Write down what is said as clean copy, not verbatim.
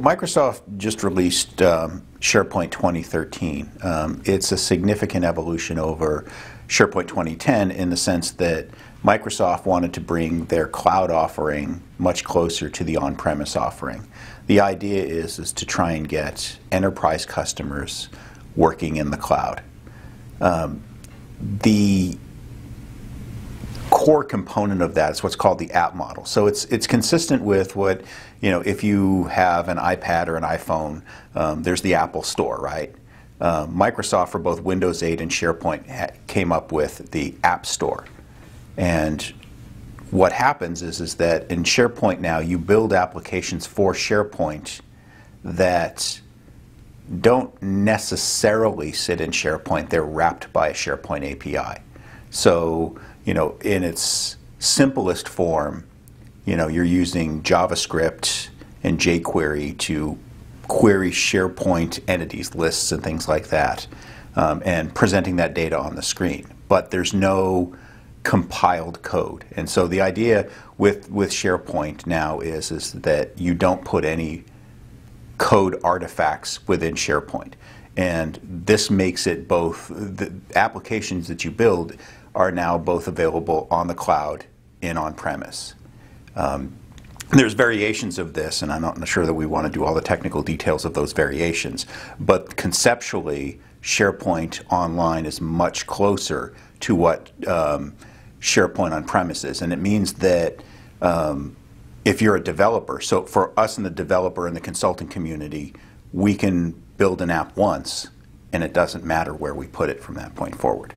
Microsoft just released SharePoint 2013. It's a significant evolution over SharePoint 2010 in the sense that Microsoft wanted to bring their cloud offering much closer to the on-premise offering. The idea is to try and get enterprise customers working in the cloud. The core component of that is what's called the app model. So it's consistent with what, if you have an iPad or an iPhone, there's the Apple Store, right? Microsoft for both Windows 8 and SharePoint came up with the App Store. And what happens is that in SharePoint now you build applications for SharePoint that don't necessarily sit in SharePoint. They're wrapped by a SharePoint API. So, in its simplest form, you're using JavaScript and jQuery to query SharePoint entities, lists, and things like that, and presenting that data on the screen. But there's no compiled code. And so the idea with SharePoint now is that you don't put any code artifacts within SharePoint. And this makes it both, the applications that you build are now both available on the cloud and on-premise. There's variations of this, and I'm not sure that we want to do all the technical details of those variations, but conceptually, SharePoint Online is much closer to what SharePoint on-premise is, and it means that if you're a developer, so for us in the developer and the consulting community, we can build an app once, and it doesn't matter where we put it from that point forward.